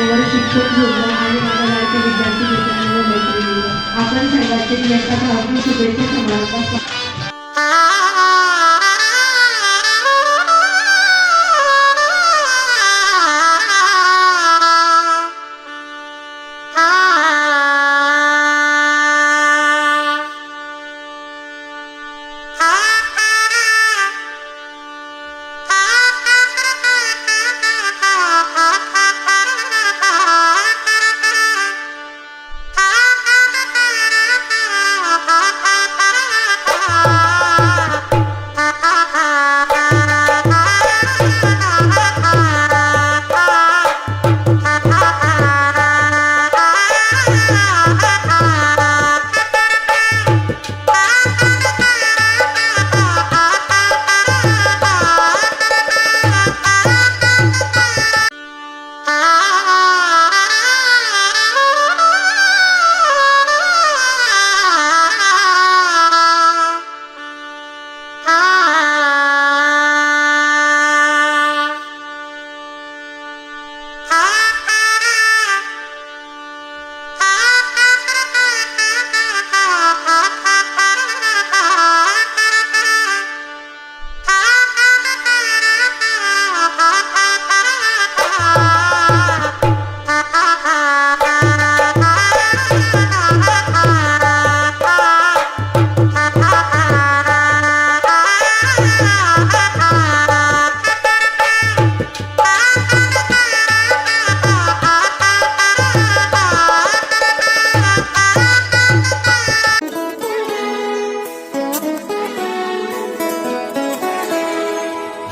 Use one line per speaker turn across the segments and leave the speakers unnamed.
वर शिक्षक बोलला आणि माझ्या लाडके विद्यार्थी मित्रांनो मैत्रिणींनो, आपण सर्वांचे इयत्ता 10वी शुभेच्छा समारंभात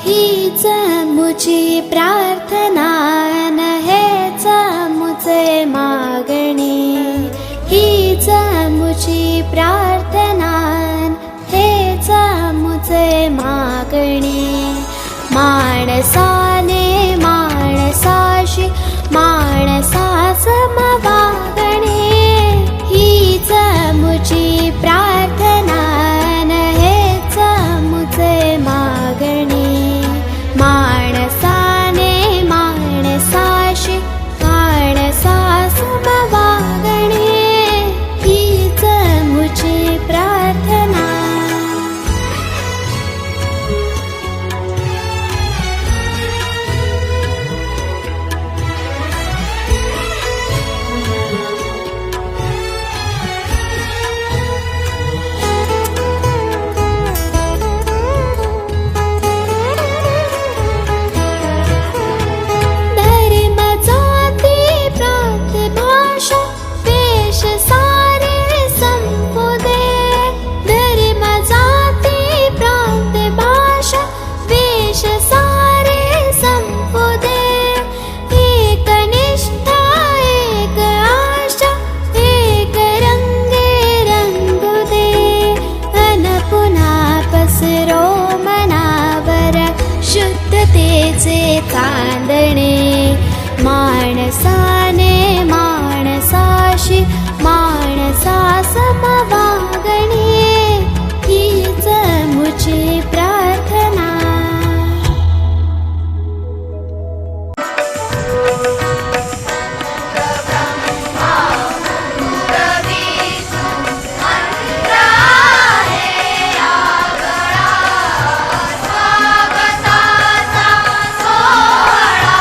हीच मुझी प्रार्थना न हेच मुझे मागणी, हीच मुझी प्रार्थना हेच मुझे मागणी. माणसाने माणसाशी माणसा समवागणे, हीच मुझी प्रार्थना न हेच मुझे मागणी. माणसाने माणसाशी माणसा समवागणे, हीच मुझी प्रार्थना. चांदणे, माणसाने माणसाशी माणसा समवागणे, हीच मुझी प्रार्थना.
स्वागताचा सोहळा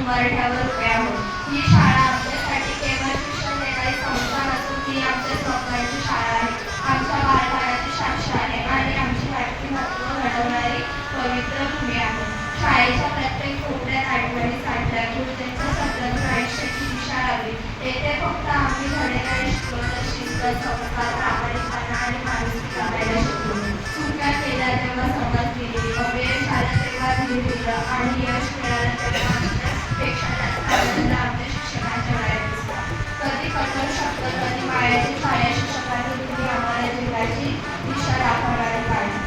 उंबरठ्यावर उभे आहोत. ही शाळा आमच्यासाठी केवळ शिक्षण देणारी संस्था नसून ती आमच्या स्वप्नांची शाळा आहे. आमच्या बालपणाची साक्ष आहे आणि आमची व्यक्तिमत्व घडवणारी पवित्र भूमी आहे. शाळेच्या प्रत्येक कोपऱ्यात आठवणी साठल्या की त्यांच्या स्वतंत्र आयुष्याची दिशा लागली. येथे फक्त आम्ही धडे नाही शिकलो तर शिस्त, संस्कार, प्रामाणिकपणा आणि माणुसकी जगायला शिकलो. चुका केल्या तेव्हा समज दिली, अपयश आलं तेव्हा धीर दिलं आणि यश मिळालं तेव्हा आमच्यापेक्षा जास्त आनंद आमच्या शिक्षकांच्या वेळेत दिसला. कधी कठोर शब्द, कधी मायाची छाया शिक्षकांनी दिली आम्हाला जीवनाची दिशा दाखवणारी काढली.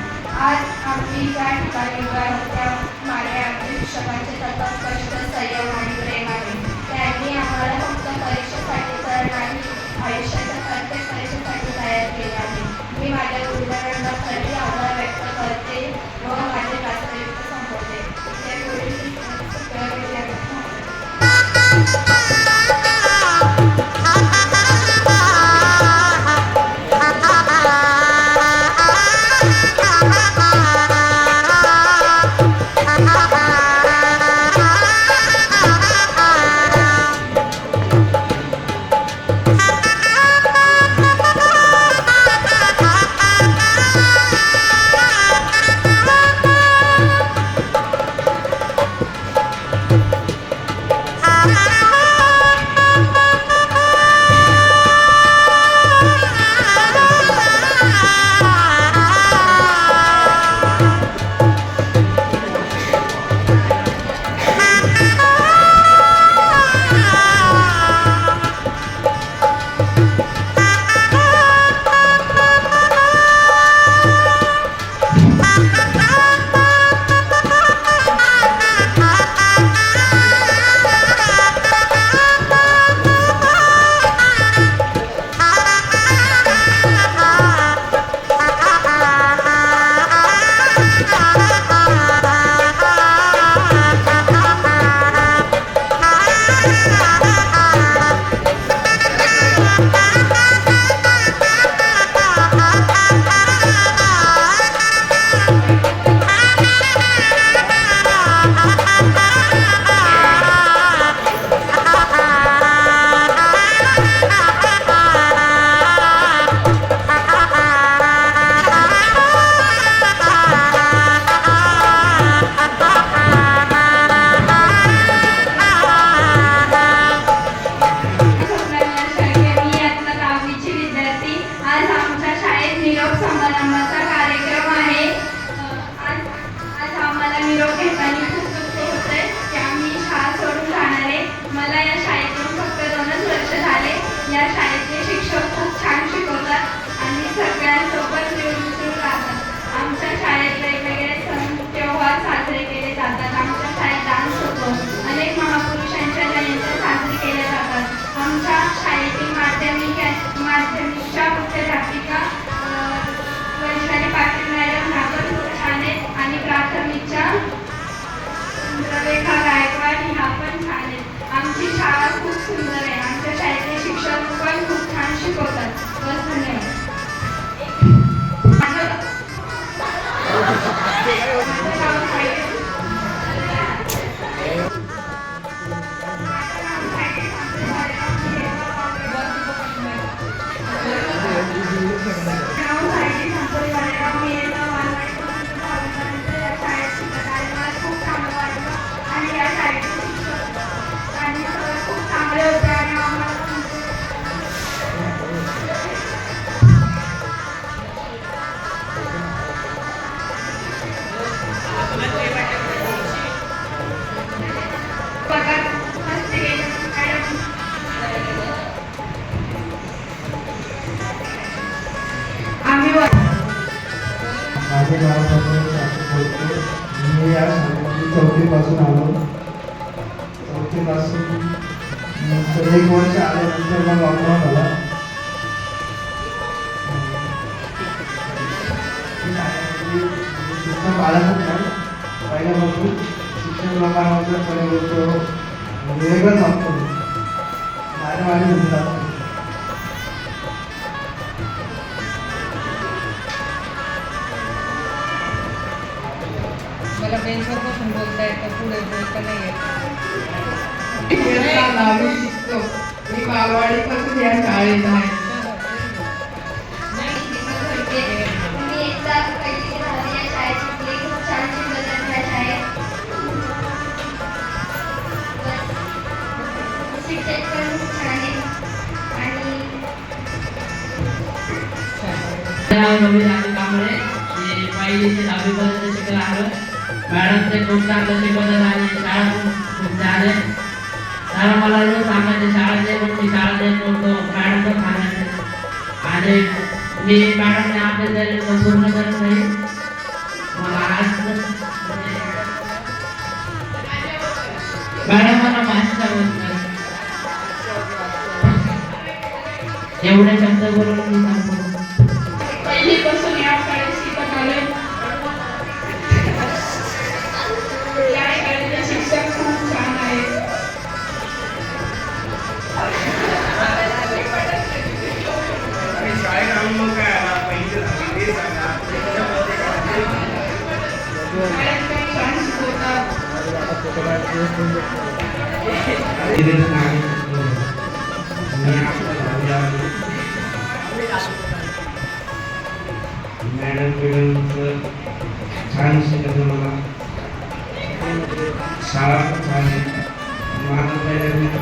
आज आम्ही ज्या ठिकाणी उभा आहोत त्या मागे आमच्या शिक्षकांचे सतत कष्ट, संयम आणि प्रेम आहे. त्यांनी आम्हाला फक्त परीक्षेसाठी तर नाही, आयुष्याच्या प्रत्येक परीक्षेसाठी तयार केले आहे. मी माझ्या गुरुजनांना खरी आभार व्यक्त करते व माझे वास्तविक संपवते. ते पुढील माध्यमिकच्या मुख्याध्यापिका वैशाली पाटील मॅडम ह्या छान आहेत आणि प्राथमिकच्या चंद्रलेखा गायकवाड ह्या पण छान आहेत. आमची शाळा खूप सुंदर आहे. आमच्या शाळेतले शिक्षक पण खूप छान शिकवतात. बस धन्यवाद.
माझे नाव बोलतो. मी या शाळेमध्ये चौथीपासून आलो. चौथीपासून नंतर 1 वर्ष आल्यानंतर मग लॉकडाऊन झाला. शिक्षण पाळतच नाही. पहिल्यापासून शिक्षण लोकांबद्दल कडे होतो वेगळंच असतो. माझ्या म्हणतात
मला बेंचवर बसून बोलता येतं, पुढे बोलता नाही येत. इयत्ता 10वी शिकतो. मी बालवाडीपासून या शाळेत आहे.
मी एकदा पहिली ते 10वी या शाळेत शिकले. खूप छान शिकले त्यांनी या शाळेत. शिक्षक पण खूप छान आहे आणि
रवी राजे कांबळे हे पहिली ते 10वी पर्यंत शिकला आहे. मॅडम ते खूप चांगलं शिकवतात आणि शाळा पण खूप छान आहे. तर मला रोज सांगायचे शाळेत ये, पण मी शाळेत येत नव्हतो. मॅडम पण सांगायचे आणि मी मॅडमने अभ्यास दिलेला तो पूर्ण करत नाही. मला आज मॅडम मला भाषा बोलतात. एवढे शब्द बोलून मी सांगतो.
पहिलीपासून या शाळेत शिकत आले. या शाळेचे शिक्षक खूप छान आहेत. शाळेत पण छान शिकवतात.
मॅडम छान शिकवतं मला. शाळा पण छान आहे. माझं पहिलं मित्र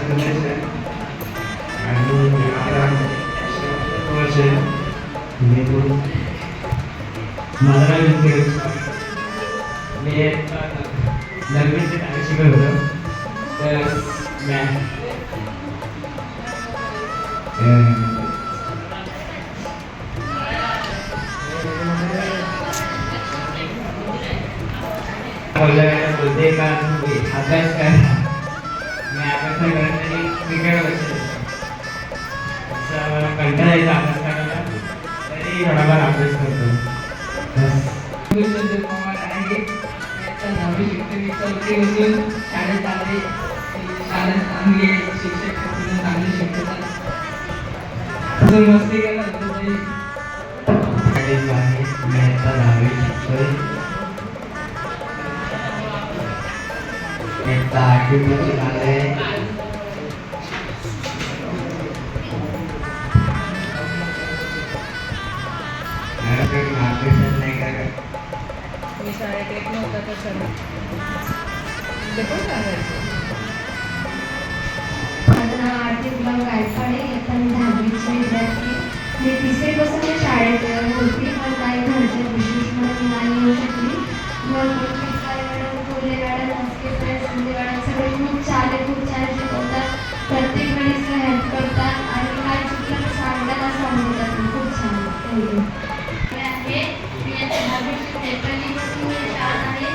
गणेश आहे आणि आता वर्ष मी पण माझा मित्र मी लग्नाचे काय शिकत होतो. तर बोलते का अभ्यास कर. मी अभ्यास नाही करत आणि क्रिकेट बसतो. असं मला कंटाळा यायचा अभ्यास करायला, तरी थोडाफार अभ्यास करतो.
भूषण पवार आहे. इयत्ता 10वी शिकतो. मी 4थीपासून शाळेत आले. शाळा चांगली आहे. शिक्षक पण चांगले शिकवतात. असं मस्ती केला होतं तरी
मी आता 10वी शिकतोय. इयत्ता 8वीपासून आले. मार्गदर्शन नाही करत.
मी शाळेत येत नव्हता कशाला ते पण सांगायचं.
माझं नाव आरती गुलाम गायकवाड आहे. आता मी 10वीची विद्यार्थी. मी 3रीपासून या शाळेत होती, पण काही घरच्या विशेषमुळे मी नाही येऊ शकली. मग madam, Kolhe madam, Maske sir, Shinde madam सगळे खूप छान आहे. खूप छान शिकवतात. प्रत्येक वेळेस हेल्प करतात आणि काय चुकलं तर सांगताना सांगतात. खूप छान आहे.
आहे. मी इयत्ता 10वी शिकते. पहिलीपासून मी शाळेत आहे.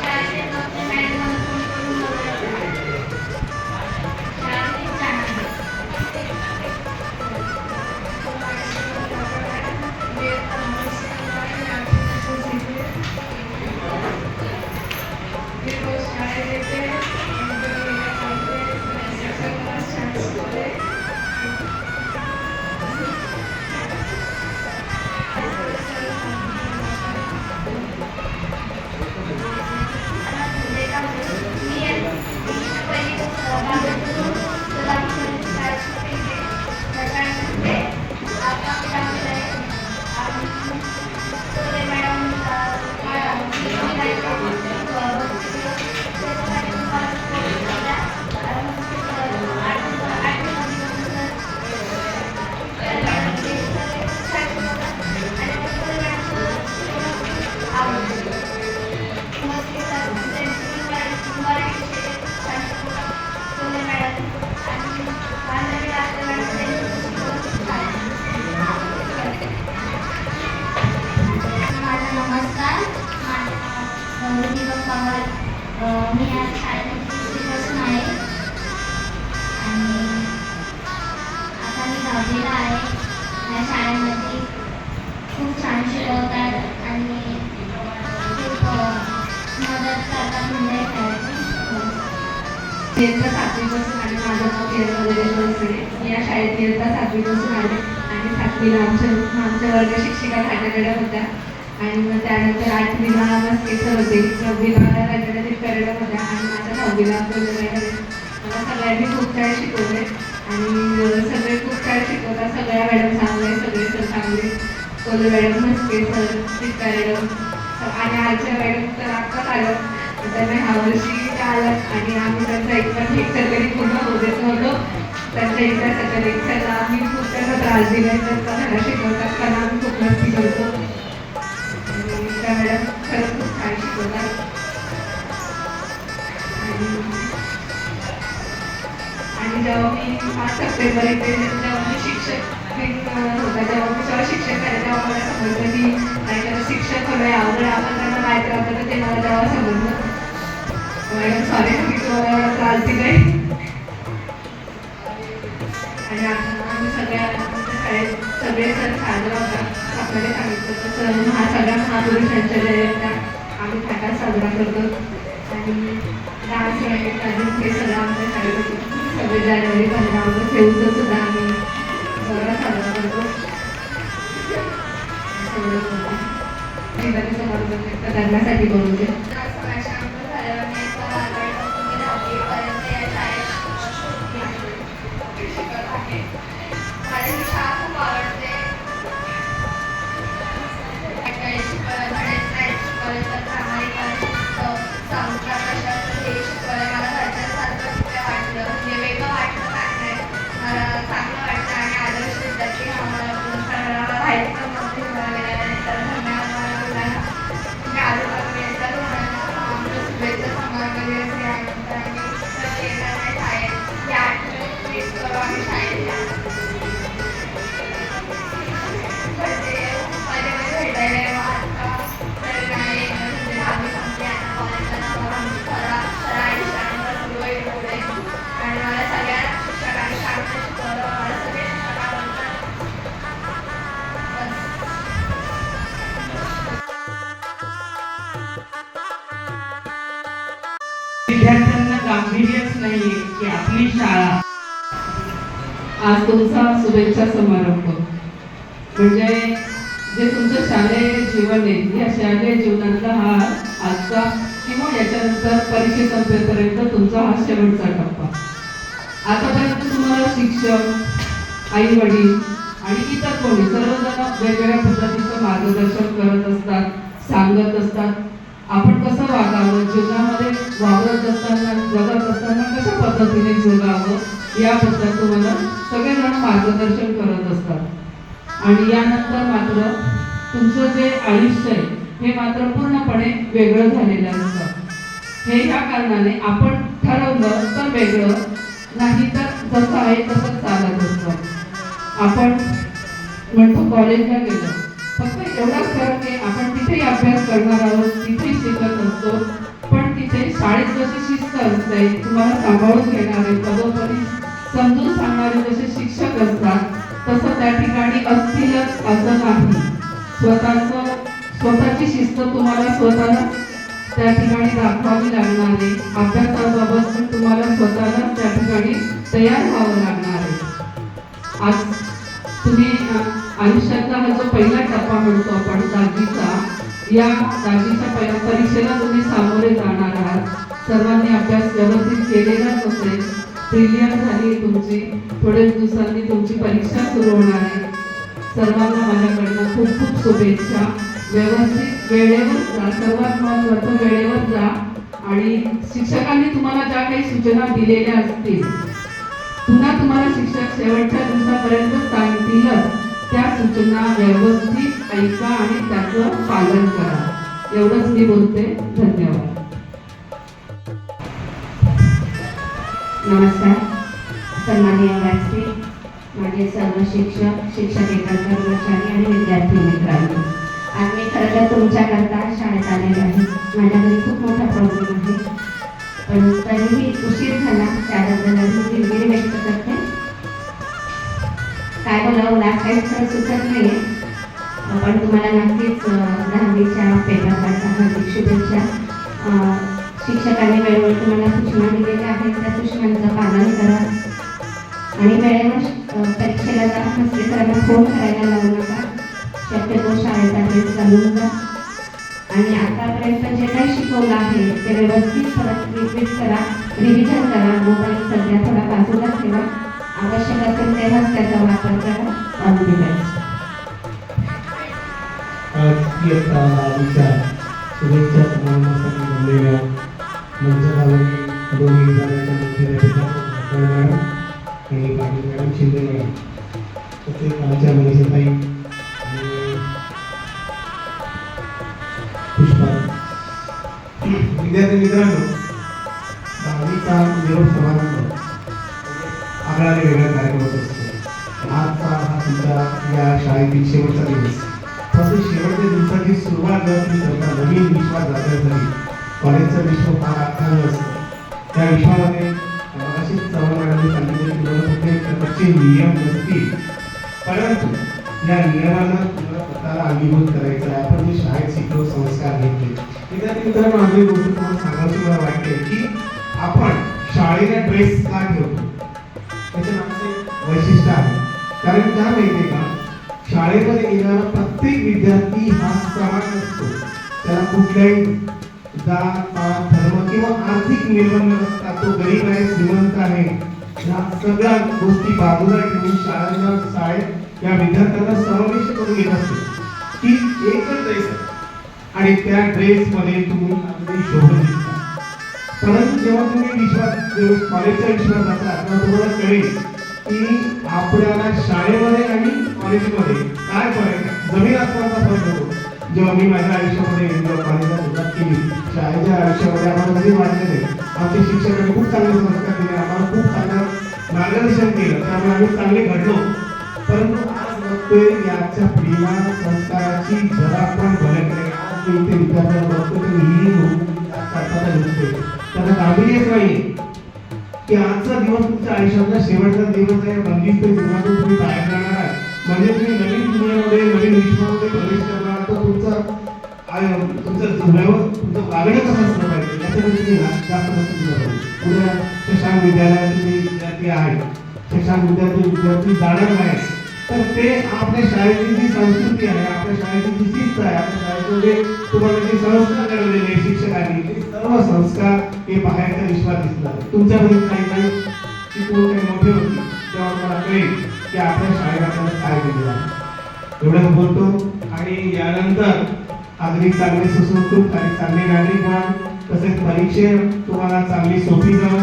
शाळेत नव्हते मॅडम मला फोन करून बोलायचे. शाळा खूप छान आहे. मी इयत्ता 10वी शिकत आहे. आठवीपासून शिकते. मी रोज शाळेत येते. शिक्षक मला छान शिकवले. नमस्कार, माझं नाव पवार. मी आज शाळेत 3रीपासून आहे आणि आता मी 10वीला आहे. या शाळेमध्ये खूप छान शिकवतात आणि खूप मदत करतात. म्हणजे
इयत्ता 7वीपासून आणि माझं नाव प्रियंका गणेश बनसोडे. मी या शाळेत इयत्ता 7वीपासून आले आणि 7वीला आमच्या वर्ग शिक्षिका माझ्याकडे होत्या. आणि मग त्यानंतर 8वीला मस्के सर होते, 9वीला रचनाची पॅरेड होत्या आणि माझ्या 9वीला मला सगळ्यांनी खूप काय शिकवले आणि सगळे खूप काय शिकवतात. सगळ्या मॅडम चांगले, सगळे सर चांगले, कोले मॅडम मस्के सर, चित्ता मॅडम आणि आजच्या मॅडम तर आत्ताच आलं, त्यांना ह्या वर्षी आलं आणि आम्ही त्यांचा लेक्चर कधी पूर्ण होऊ देत नव्हतो. त्यांच्या इतिहासाच्या लेक्चरला आम्ही खूप त्यांना त्रास दिला, त्यांचा धडा शिकवतात कारण आम्ही खूप मस्ती करतो आणि त्या मॅडम खरंच खूप छान शिकवतात. आणि जेव्हा मी 5 सप्टेंबर येते जेव्हा मी शिक्षक दिन होता तेव्हा मी जेव्हा शिक्षक झाले तेव्हा मला समजलं की नाही शिक्षक होणं यावर आपण त्यांना काय त्रास होतं ते मला तेव्हा समजलं. मॅडम सॉरी तुम्ही तुम्हाला एवढा त्रास दिलाय. आणि आम्ही सगळ्या शाळेत सगळे सण साजरा होता. आपल्याला सांगितलं तसं सगळ्या महापुरुषांच्या जयंत्या आम्ही थाटात साजरा करतो आणि डान्स अजून हे सगळं आमच्या शाळेत होतं. सगळे जानेवारी 15 ऑगस्ट हे उत्सव सुद्धा आम्ही सगळं साजरा करतो. सगळं समारोह करण्यासाठी बनवते.
विद्यार्थ्यांना गांभीर्यच नाहीये की आपली शाळा. आज तुमचा शुभेच्छा समारंभ म्हणजे जे तुमचं शालेय जीवन आहे या शालेय जीवनातला हा आजचा किंवा याच्यानंतर परीक्षे संपेपर्यंत तुमचा हा शेवटचा टप्पा. आतापर्यंत तुम्हाला शिक्षक, आई वडील आणि इतर कोणी सर्वजण वेगवेगळ्या पद्धतीचं मार्गदर्शन करत असतात, सांगत असतात. आपण कसं वागावं, जीवनामध्ये वावरत असताना, जगत असताना कशा पद्धतीने जगावं याबद्दल तुम्हाला सगळेजण मार्गदर्शन करत असतात. आणि यानंतर मात्र तुमचं जे आयुष्य आहे हे मात्र पूर्णपणे वेगळं झालेलं असतं. हे ह्या कारणाने आपण ठरवलं तर वेगळं, नाही तर जसं आहे तसं चालत असतं. आपण म्हणतो कॉलेजला गेलो फक्त एवढाच फरक आहे, आपण तिथेही अभ्यास करणार आहोत, तिथेही शिकत असतो, पण तिथे शाळेत जशी शिस्त असते, तुम्हाला सांभाळून घेणारे, पदोपदी समजून सांगणारे जसे शिक्षक असतात तसं त्या ठिकाणी असतीलच असं नाही. स्वतःची शिस्त तुम्हाला स्वतःला त्या ठिकाणी दाखवावी लागणार आहे. अभ्यासाबाबत पण तुम्हाला स्वतःला त्या ठिकाणी तयार व्हावं लागणार आहे. आज तुम्ही आयुष्यातला हा जो पहिला टप्पा म्हणतो आपण 10वीचा, या 10वीच्या परीक्षेला तुम्ही सामोरे जाणार आहात. सर्वांनी अभ्यास व्यवस्थित केलेलाच असेल. प्रिलियम झाली तुमची, थोड्याच दिवसांनी तुमची परीक्षा सुरू होणार आहे. सर्वांना माझ्याकडनं खूप खूप शुभेच्छा. व्यवस्थित वेळेवर जा, सर्वात महत्त्वाचं वेळेवर जा. आणि शिक्षकांनी तुम्हाला ज्या काही सूचना दिलेल्या असतील पुन्हा तुम्हाला शिक्षक शेवटच्या दिवसापर्यंत सांगतीलच, त्या सूचना व्यवस्थित ऐका आणि त्याचं पालन करा. एवढंच मी बोलते. धन्यवाद.
नमस्कार सन्माननीय व्यासपीठ, माझे सर्व शिक्षक, शिक्षकेतर कर्मचारी आणि विद्यार्थी मित्रांनो, आज मी खरं तर तुमच्याकरता शाळेत आलेले आहे. माझ्या घरी खूप मोठा प्रॉब्लेम आहे, पण तरीही उशीर झाला त्याबद्दल मी दिलगिरी व्यक्त करते. काय बोलावं काही खरं सुचत नाही आहे, पण तुम्हाला नक्कीच 10वीच्या पेपरचा हार्दिक शुभेच्छा. शिक्षकांनी वेळोवेळी तुम्हाला सूचना दिलेल्या आहेत, त्या सूचनांचं पालन करा आणि वेळेवर परीक्षेला जा. मस्ती सरांना फोन करायला लावू नका. शक्यतो शाळेचा ड्रेस घालून जा. मोबाईल सध्या थोडा बाजूला ठेवा. आवश्यक असेल तेव्हाच त्याचा वापर करा. All the best.
आज इयत्ता 10वीच्या शुभेच्छा समारंभासाठी जमलेल्या मंचावरील दोन्ही विभागाच्या मुख्याध्यापिका मॅडम आणि पाटील मॅडम, शिंदे मॅडम, तसेच आमच्या मनीषाताई आणि पुष्पा. विद्यार्थी मित्रांनो, 10वीचा निरोप समारंभ आगळाने वेगळा कार्यक्रम होत असतो. आजचा हा तुमच्या या शाळेतील शेवटचा दिवस. फक्त शेवटच्या दिवसाची सुरुवात जर तुम्ही करता नवीन विश्वास जागा झाली. कॉलेजचं विश्व फार आखाणं असतं. त्या विश्वामध्ये अशीच चव्हाण मॅडमने सांगितले की तुम्हाला कुठे प्रकारचे नियम नसतील, परंतु या नियमांना तुम्हाला स्वतःला अंगीभूत करायचं आहे. आपण जे शाळेत शिकलो, संस्कार घेतले. विद्यार्थी मित्रांनो, आम्ही गोष्ट तुम्हाला सांगायची मला वाटते की आपण शाळेला ड्रेस का ठेवतो त्याच्या मागचे वैशिष्ट्य आहे. कारण का माहिती का, शाळेमध्ये येणारा प्रत्येक विद्यार्थी हा समान असतो. त्याला कुठल्याही जात, पात, धर्म किंवा आर्थिक निर्बंध नसतात. तो गरीब आहे, श्रीमंत आहे, या सगळ्या गोष्टी बाजूला ठेवून शाळेत या विद्यार्थ्यांना समावेश करून घेत असते की एकच ड्रेस आणि त्या ड्रेसमध्ये तुम्ही अगदी शोभून दिसता. परंतु जेव्हा तुम्ही कॉलेजचा विश्वास जाता तेव्हा तुम्हाला कळेल की आपल्याला शाळेमध्ये आणि कॉलेजमध्ये काय फरक आहे. जमीन आसमानाचा फरक होतो. जेव्हा मी माझ्या आयुष्यामध्ये कॉलेजला सुरुवात केली, शाळेच्या आयुष्यामध्ये आम्हाला कधी वाटलं नाही. आमचे शिक्षकांनी खूप चांगले संस्कार दिले, आम्हाला खूप चांगलं मार्गदर्शन केलं, त्यामुळे आम्ही चांगले घडलो. परंतु आज बघतोय याच्या पिढीला संस्काराची जरा पण भलक नाही. आज मी इथे विद्यार्थ्यांना बघतो की त्यांना काबिलियत नाही की आजचा दिवस तुमच्या आयुष्यातला शेवटचा दिवस आहे. बंदिस्त जीवनातून तुम्ही बाहेर जाणार आहे म्हणजे तुम्ही नवीन दुनियामध्ये, नवीन विश्वामध्ये प्रवेश करणार. तर तुमचं वागणं कसं असलं पाहिजे याच्यामध्ये तुम्ही जास्त लक्ष दिलं पाहिजे. उद्या शशांक विद्यालयात तुम्ही विद्यार्थी आहे, शशांक विद्यार्थी जाणार नाही, तर ते आपल्या शाळेची जी संस्कृती आहे, आपल्या शाळेची जी शिस्त आहे, आपल्या शाळेमध्ये तुम्हाला जे संस्कार घडवलेले शिक्षकांनी, ते सर्व संस्कार हे बाहेरच्या विश्वात दिसतात. तुमच्यामध्ये काही शिकवून काही मोठे होती तेव्हा मला कळेल की आपल्या शाळेत आपल्याला काय दिलेलं आहे. एवढंच बोलतो आणि यानंतर अगदी चांगले सुसंस्कृत आणि चांगले नागरिक व्हा, तसेच परीक्षेत तुम्हाला चांगली सोपी जाऊ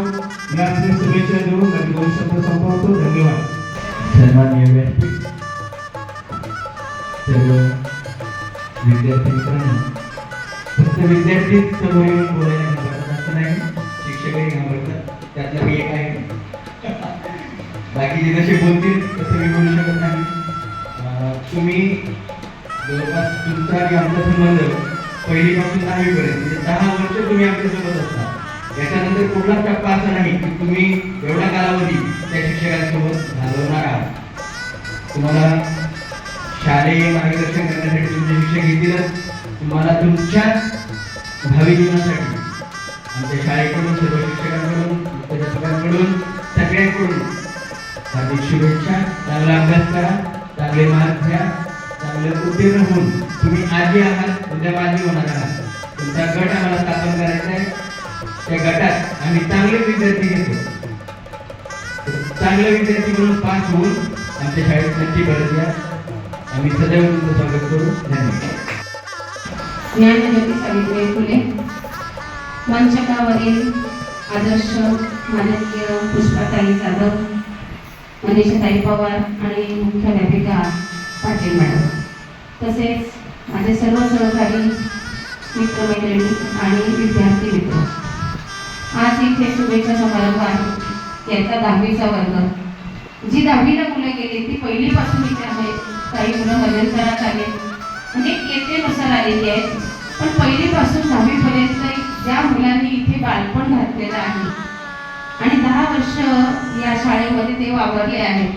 याच शुभेच्छा देऊन माझी 2 शब्द संपवतो. धन्यवाद.
सन्माननीय व्यासपीठ, सर्व विद्यार्थी मित्रांनो, फक्त विद्यार्थीच समोर येऊन बोलायला घाबरतात असं नाही, शिक्षकही घाबरतात. त्यातलं मी एक आहे. बाकीचे जसे बोलतील तसे मी बोलू शकत नाही. तुम्ही जवळपास तुमचा आणि आमचा संबंध पहिलीपासून 10वीपर्यंत म्हणजे 10 वर्ष तुम्ही आमच्यासोबत असता. याच्यानंतर कुठलाच टप्पा असा नाही की तुम्ही एवढा कालावधी त्या शिक्षकांसोबत घालवणार आहात. तुम्हाला शालेय मार्गदर्शन करण्यासाठी तुमचे शिक्षक येतीलच. तुम्हाला तुमच्या भावी जीवनासाठी आमच्या शाळेकडून, सर्व शिक्षकांकडून, मुख्याध्यापकांकडून, सगळ्यांकडून हार्दिक शुभेच्छा. चांगला अभ्यास करा, चांगले मार्क घ्या, चांगलं उत्तीर्ण होऊन तुम्ही आजी आहात, उद्या बाजी होणार आहात. तुमचा गट आम्हाला स्थापन करायचा आहे. त्या गटात आम्ही चांगले विद्यार्थी घेतो. चांगले विद्यार्थी म्हणून पास होऊन आमच्या शाळेत नक्की परत या. आम्ही सदैव तुमचं स्वागत करू. धन्यवाद.
ज्ञानज्योती सावित्रीबाई फुले मंचकावरील आदर्श माननीय पुष्पाताई जाधव, मनीषाताई पवार आणि मुख्याध्यापिका पाटील मॅडम, तसेच माझे सर्व सहकारी मित्रमैत्रिणी आणि विद्यार्थी मित्र, आज इथे शुभेच्छा समारंभ आहे. याचा 10वीचा वर्ग, जी 10वीला मुलं गेली ती पहिलीपासून इथे आहे. काही मुलं मध्यंतरात आले म्हणजे येतेनुसार आलेली आहेत, पण पहिलीपासून 10वीपर्यंत ज्या मुलांनी इथे बालपण घातलेलं आहे आणि 10 वर्ष या शाळेमध्ये ते वावरले आहेत,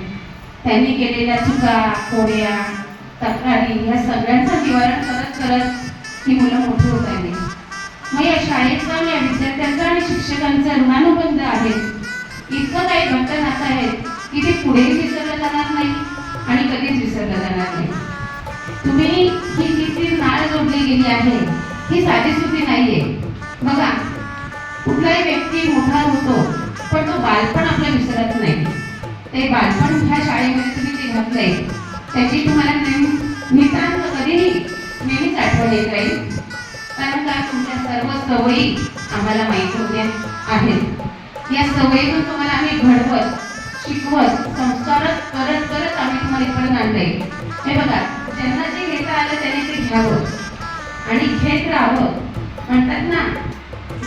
त्यांनी केलेल्या चुका, कोड्या, तक्रारी या सगळ्यांचं निवारण करत करत ही मुलं मोठी होत आली. मग या शाळेचा आणि या विद्यार्थ्यांचा आणि शिक्षकांचा ऋणानुबंध आहे. इतकं काही घट्ट नातं आहे की ते पुढेही विसरलं जाणार नाही आणि कधीच विसरलं जाणार नाही. तुम्ही ही जी नाळ जोडली गेली आहे ही साधी सुधी नाहीये. बघा, कुठलाही व्यक्ती मोठा होतो पण
ते बालपण ह्या शाळेमध्ये तुम्ही जे घातलंय त्याची तुम्हाला नितांत कधीही नेहमीच आठवण येत राहील. कारण का तुमच्या सर्व सवयी आम्हाला माहीत होत्या आहेत. या सवयीतून तुम्हाला आम्ही घडवत शिकवत संस्कार करत करत आम्ही तुम्हाला इकडे आणलंय. हे बघा, ज्यांना जे घेता आलं त्याने ते घ्यावं आणि घेत राहावं. म्हणतात ना,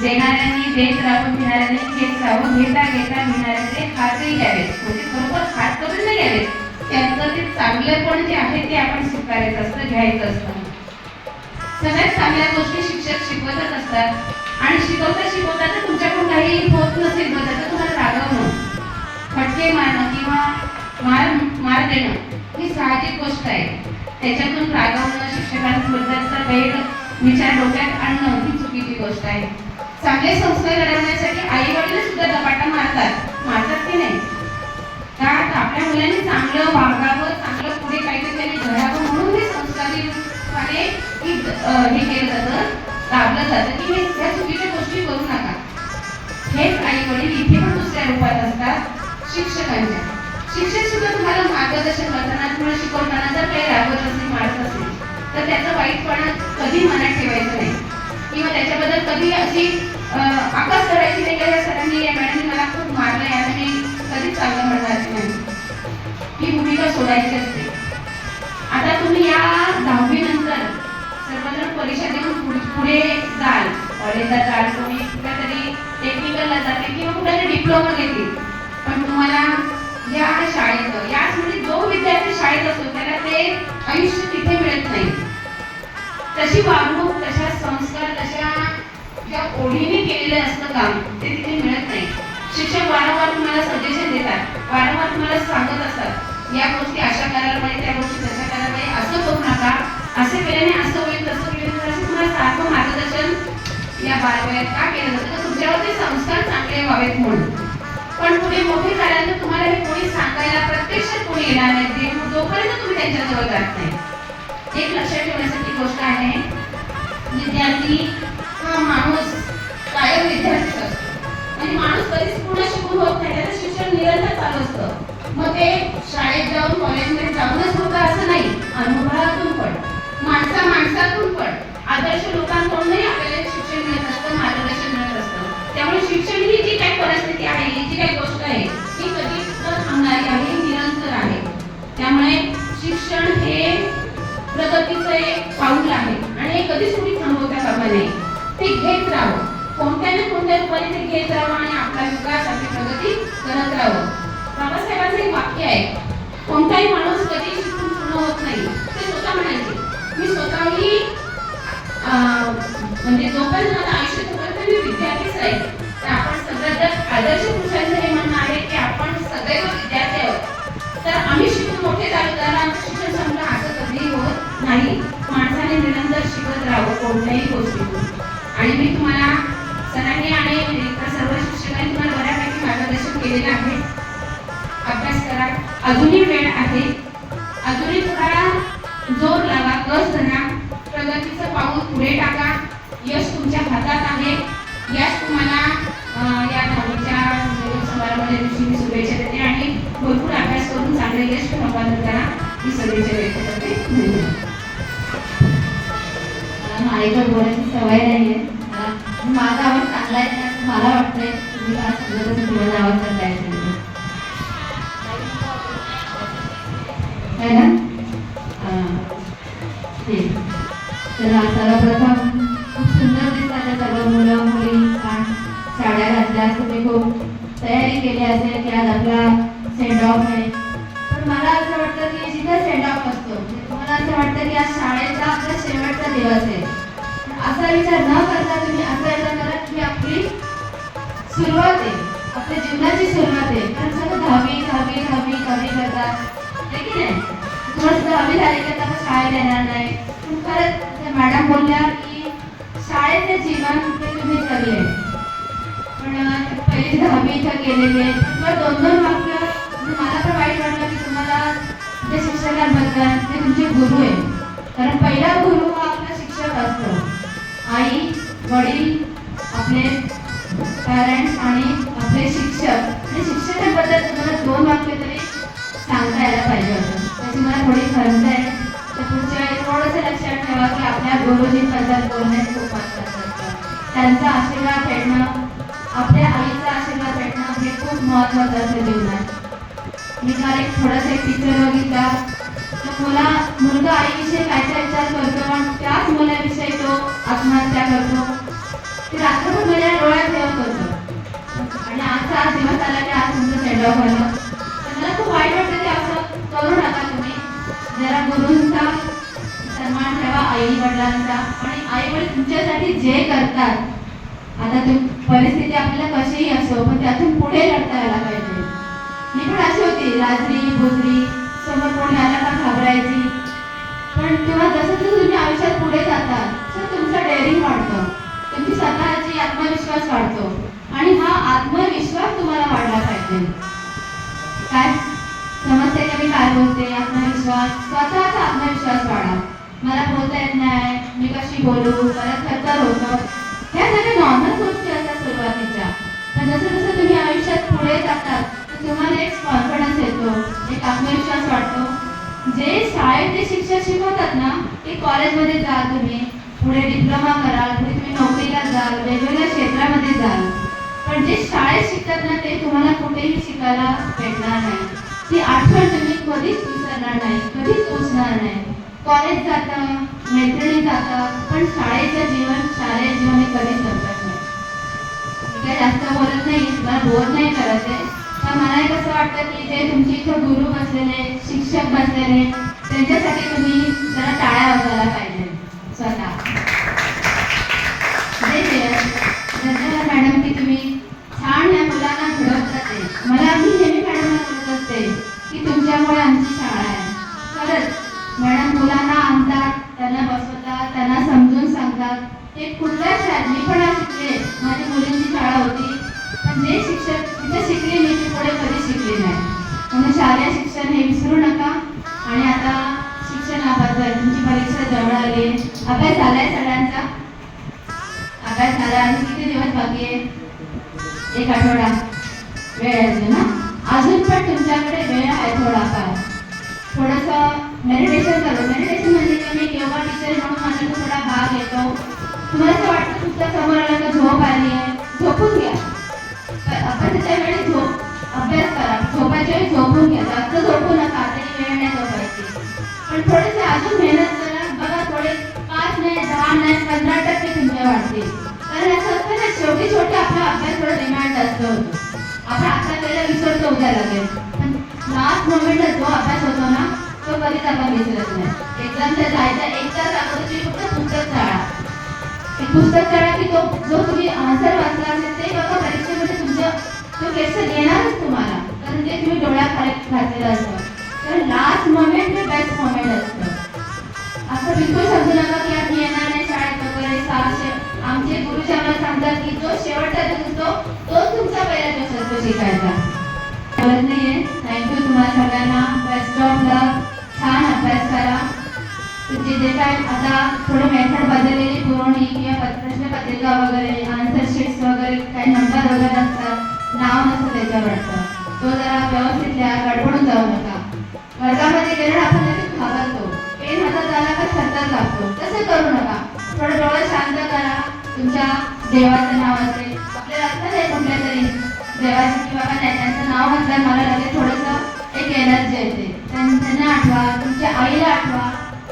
देणाऱ्यांनी देत राहावं, घेणाऱ्यांनी घेत राहावं. घेता घेता घेणाऱ्याचे हातही घ्यावेत, म्हणजे बरोबर हात करून नाही घ्यावेत. त्यांचं ते चांगलेपण जे आहे ते आपण स्वीकारायचं असतं, घ्यायचं असतं. सगळ्यात चांगल्या गोष्टी शिक्षक शिकवतच असतात आणि शिकवता शिकवता तर तुमच्याकडून काही होत नसेल तर त्याचं तुम्हाला रागवणं, फटके मारणं किंवा मार देणं ही साहजिक गोष्ट आहे. त्याच्यातून रागवणं, शिक्षकांबद्दलचा गैर विचार डोक्यात आणणं ही चुकीची गोष्ट आहे. चांगले संस्कार घडवण्यासाठी आई वडील सुद्धा दपाटा मारतात की नाही? का आपल्या मुलांनी चांगलं वागावं, चांगलं पुढे काहीतरी त्यांनी घडावं म्हणून हे संस्कारीपणे हे केलं जातं, दाबलं जातं की ह्या चुकीच्या गोष्टी करू नका. हेच आई वडील इथे पण दुसऱ्या रूपात असतात शिक्षकांच्या. शिक्षक सुद्धा तुम्हाला मार्गदर्शन करताना, तुम्हाला शिकवताना जर काही रागवत असेल, मारत असेल तर त्याचा वाईटपणा कधी मनात ठेवायचं नाही किंवा त्याच्याबद्दल कधी अशी आकाश करायची नाही की सरांनी या मॅडमने मला खूप मारलंय आणि मी कधीच चांगलं म्हणणार नाही. ही भूमिका सोडायची असते. आता तुम्ही या 10वी नंतर सर्वजण परीक्षा देऊन पुढे जाल, कॉलेजला जाल, कोणी कुठेतरी टेक्निकलला जाते किंवा कुठेतरी डिप्लोमा घेतील. पण तुम्हाला या शाळेत याच म्हणजे जो विद्यार्थी शाळेत असतो त्याला ते आयुष्य तिथे मिळत नाही. तशी वागणूक, तशा संस्कार, तशा ज्या ओढीने केलेलं असतं काम ते तिथे मिळत नाही. शिक्षक वारंवार तुम्हाला सजेशन देतात, वारंवार तुम्हाला सांगत असतात या गोष्टी अशा करायला पाहिजे, त्या गोष्टी तशा करायला पाहिजे, असं करू नका, असं केल्याने असं होईल, तसं केल्याने असं. तुम्हाला सारखं मार्गदर्शन या बालवयात का केलं जातं? तर तुमच्यावरती संस्कार चांगले व्हावेत म्हणून. पण पुढे मोठे झाल्यानंतर तुम्हाला हे कोणी सांगायला प्रत्यक्षात कोणी येणार नाही जोपर्यंत तुम्ही त्यांच्याजवळ जात नाही. एक लक्षात ठेवण्यासारखी गोष्ट आहे, विद्यार्थी हा माणूस कायम विद्यार्थीच असतो. म्हणजे माणूस कधीच पूर्ण शिकून होत नाही, त्याचं शिक्षण निरंतर चालू असतं. मग ते शाळेत जाऊन कॉलेजमध्ये जाऊनच होतं असं नाही, अनुभवातून पण, माणसातून पण, आदर्श लोकांकडूनही आपल्याला शिक्षण मिळत असतं, मार्गदर्शन मिळत असतं. त्यामुळे शिक्षण ही जी काही परिस्थिती आहे, ही जी काही गोष्ट आहे ही कधीच न थांबणारी आहे, निरंतर आहे. त्यामुळे शिक्षण हे प्रगतीचं एक पाऊल आहे आणि हे कधीच कुणी थांबवता कामा नये. ते घेत राहावं, कोणत्या ना कोणत्या रूपाने ते घेत राहावं आणि आपला विकास, आपली प्रगती करत राहावं. बाबासाहेबांचं एक वाक्य आहे, कोणताही माणूस कधी शिकून पूर्ण होत नाही. ते स्वतः म्हणायचे, मी स्वतःही म्हणजे जोपर्यंत माझं आयुष्य तोपर्यंत मी विद्यार्थीच राहील. तर आपण सगळ्यात जर आदर्श पुरुषांचं हे म्हणणं आहे की आपण सदैव विद्यार्थी आहोत. तर आम्ही शिकून मोठे झालो तर आमचं शिक्षण संपलं असं कधीही होत नाही. माणसाने निरंतर शिकत राहावं कोणत्याही गोष्टीतून. आणि मी तुम्हाला सरांनी आणि सर्व शिक्षकांनी तुम्हाला बऱ्यापैकी मार्गदर्शन केलेलं आहे. अभ्यास करा, अजूनही वेळ आहे, अजूनही थोडा जोर लावा, कस धरा, प्रगतीचं पाऊल पुढे टाका. यश तुमच्या हातात आहे. यश तुम्हाला या 10वीच्या समारंभाच्या दिवशी मी शुभेच्छा देते आणि भरपूर अभ्यास करून चांगले यश संपादन करा ही शुभेच्छा व्यक्त करते.
मला माईवर बोलायची सवय नाही आहे. माझा आवाज चांगला आहे असं मला वाटतंय. तुम्ही आज समजतच तुम्हाला आवाज चांगला आहे है ना? तर सर्वप्रथम खूप सुंदर दिसतात सर्व मुलं मुली. साड्या घातल्या, तुम्ही खूप तयारी केली असेल की आज आपला सेंड ऑफ आहे. पण मला असं वाटतं की जिथे सेंड ऑफ असतो तुम्हाला असं वाटतं की आज शाळेचा आपला शेवटचा दिवस आहे. असा विचार न करता तुम्ही असं विचार करा की आपली सुरुवात आहे, आपल्या जीवनाची सुरुवात आहे. कारण सगळं 10वी करतात आहे की नाही? तुम्हाला 10वी झाली की आता शाळेत येणार नाही. पण खरंच मॅडम बोलल्या की शाळेचे जीवन ते तुम्ही जगले, पण पहिली 10वी इथं गेलेली आहे. पण 2-2 वाक्य मला तर वाईट वाटलं की तुम्हाला जे शिक्षकांबद्दल ते तुमचे गुरु आहे. कारण पहिला गुरु हा आपला शिक्षक असतो. आई, वडील, आपले पॅरेंट्स आणि आपले शिक्षक. आणि शिक्षकांबद्दल तुम्हाला 2 वाक्य तरी
शब्दात बोलणे खूप महत्त्वाचं असतं. त्यांचा आशीर्वाद भेटणं, आपल्या आईचा आशीर्वाद भेटणं हे खूप महत्त्वाचं असतं जीवनात. मी काल थोडासा एक पिक्चर बघितला. तो मुलगा आईविषयी काय विचार करतो आणि त्याच मुलाविषयी तो आत्महत्या करतो. ते रात्रभर माझ्या डोळ्यात ठेवत होतं. आणि आजचा आज दिवस आला की आज तुमचं सेंड ऑफ झालं. तर मला खूप वाईट वाटतं की असं करू नका तुम्ही. जरा गुरूंचा सन्मान ठेवा, आई वडिलांचा. आणि आई वडील तुमच्यासाठी जे करतात, आता परिस्थिती आपल्याला कशीही असो पण त्यातून पुढे लढता यायला पाहिजे. मी पण अशी होती, लाजरी बुजरी, समोर कोणी आला का घाबरायची. पण तेव्हा जसं जसं तुम्ही आयुष्यात पुढे जाता तसं तुमचं डेअरिंग वाढतं, तुमची स्वतःची आत्मविश्वास वाढतो. आणि हा आत्मविश्वास तुम्हाला वाढला पाहिजे. काय समजते का मी काय बोलते? आत्मविश्वास, स्वतःचा आत्मविश्वास वाढा. मला बोलता येत नाही, मी कशी बोलू, परत खतर होतं, ह्या सगळ्या नॉर्मल गोष्टी असतात सुरुवातीच्या. पण जसं जसं तुम्ही आयुष्यात पुढे जातात तुम्हाला एक कॉन्फिडन्स येतो, एक आत्मविश्वास वाढतो. जे शाळेत ते शिक्षक शिकवतात ना ते कॉलेजमध्ये जाल, तुम्ही पुढे डिप्लोमा कराल, पुढे तुम्ही नोकरीला जाल, वेगवेगळ्या क्षेत्रामध्ये जाल. पण जे शाळेत शिकतात ना ते तुम्हाला कुठेही शिकायला भेटणार नाही. ती आठवण तुम्ही कधीच विसरणार नाही, कधीच पोचणार नाही. कॉलेज जातं, मैत्रिणी जातात, पण शाळेचं जीवन, शालेय जीवन हे कधीच संपत नाही. मी काही जास्त बोलत नाही, मला बोर नाही करत आहे. पण मला एक असं वाटतं की जे तुमचे इथं गुरु बसलेले, शिक्षक बसलेले, त्यांच्यासाठी तुम्ही जरा टाळ्या वाजवायला पाहिजे स्वतः. धन्यवाद मॅडम की तुम्ही छान या मुलांना घडवतात. मला मी नेहमी मॅडमला बोलत असते की तुमच्यामुळे आमची शाळा आहे. खरंच मॅडम मुलांना आणतात, त्यांना बसवतात, त्यांना समजून सांगतात. ते कुठल्या शाळेत मी पण शिकले, माझी मुलींची शाळा होती, पण जे शिक्षक तिथे शिकले मी ते पुढे कधी शिकले नाही. म्हणून शालेय शिक्षण हे विसरू नका. आणि आता शिक्षणाबद्दल तुमची परीक्षा जवळ आली, अभ्यास झालाय सगळ्यांचा? अभ्यास झाला. आणि किती दिवस बाकी आहे? 1 आठवडा वेळ आहे ना? अजून पण तुमच्याकडे वेळ आहे थोडाफार. थोडंसं मेडिटेशन करू. मेडिटेशन म्हणजे की मी योगा टीचर म्हणून माझा थोडा भाग येतो. तुम्हाला असं वाटतं तुमच्या समोर आलं का झोप आली आहे, झोपून घ्या. अभ्यासाच्या वेळी अभ्यास करा, झोपायच्या वेळी झोपून घ्या. जास्त झोपू नका, तरी वेळ नाही झोपायची. पण थोडेसे अजून मेहनत करा. बघा थोडे 5 नाही, 10 नाही, 15% तुमच्या वाढतील. कारण असं असतं ना, शेवटी शेवटी आपला अभ्यास थोडा डिमांड जास्त होतो. आपण आता केलं विसरतो उद्या लागेल, पण लास्ट मोमेंटला जो अभ्यास होतो ना तो कधीच आपण विसरत नाही. एक्झामला जायचं 1 तास अगोदर तुम्ही फक्त पुस्तक काढा. एक पुस्तक काढा की तो जो तुम्ही आन्सर वाचला असेल ते बघा परीक्षेमध्ये तुमचं तो क्वेश्चन येणारच तुम्हाला, कारण ते तुम्ही डोळ्याखाली घातलेलं असतं. तर लास्ट मोमेंट हे बेस्ट मोमेंट असतं. असं बिलकुल समजू नका की आम्ही येणार नाही शाळेत वगैरे. 600 आमचे गुरुजी आम्हाला सांगतात की जो शेवटचा दिवस असतो तोच तुमचा पहिला दिवस असतो शिकायचा. बोलत नाहीये. थँक्यू तुम्हाला सगळ्यांना. बेस्ट ऑफ लक. छान अभ्यास करा. तुमचे जे काय आता थोडे मेथड बदललेली पुरवणी किंवा प्रश्नपत्रिका वगैरे, आन्सर शीट्स वगैरे, काही नंबर वगैरे असतात, नाव नसतं त्याच्यावरचं, तो जरा व्यवस्थित लिहा, गडबडून जाऊ नका. वर्गामध्ये गेल्यावर आपण लगेच घाबरतो, पेन हातात आला का थरथर कापतो. तसं करू नका. थोडं डोळे शांत करा. तुमच्या देवाचं नाव असेल, आपल्याला असतं नाही कुठल्या तरी देवाची किंवा नाही, त्यांचं नाव म्हटलं मला लगेच थोडंसं एक एनर्जी येते. त्यांना आठवा, तुमच्या आईला आठवा.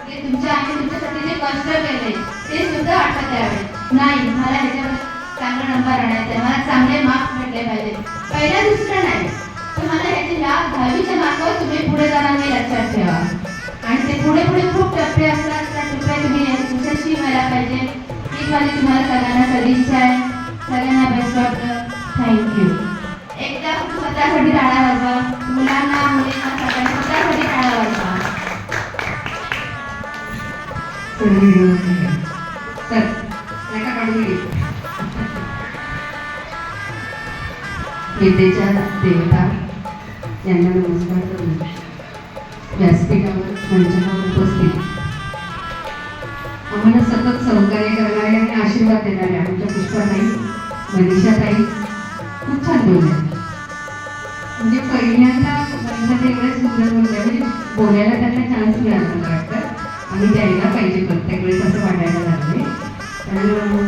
ते तुमच्या आईने तुमच्यासाठी जे कष्ट केले ते सुद्धा आठवत यावे. नाही मला ह्याच्यावर चांगला नंबर आणायचा, मला चांगले मार्क्स भेटले पाहिजे. पहिल्या दुसऱ्या नाही, तर मला ह्याचे ह्या 10वीच्या मार्कावर तुम्ही पुढे जाणार नाही लक्षात ठेवा. आणि ते पुढे पुढे खूप टप्पे असतात. त्या टप्प्यात तुम्ही यशस्वी व्हायला पाहिजे. ही माझी तुम्हाला सगळ्यांना सदिच्छा आहे. सगळ्यांना बेस्ट ऑफ लक. थँक्यू. एकदा स्वतःसाठी टाळ्या वाजवा. मुलांना, मुलींना सगळ्यांना स्वतःसाठी टाळ्या वाजवा.
तर नका काढून घे.
विद्येच्या देवता यांना नमस्कार करून व्यासपीठावर मंचावर उपस्थित आम्हाला सतत सहकार्य करणारे आणि आशीर्वाद देणारे आमच्या पुष्पाताई, मनीषाताई खूप छान बोलल्या. म्हणजे पहिल्यांदा मनीषाताई एवढे सुंदर बोलल्या, म्हणजे बोलायला त्यांना चान्स मिळाला मला वाटतं. आम्ही द्यायला पाहिजे प्रत्येक वेळेस असं वाटायला लागले. कारण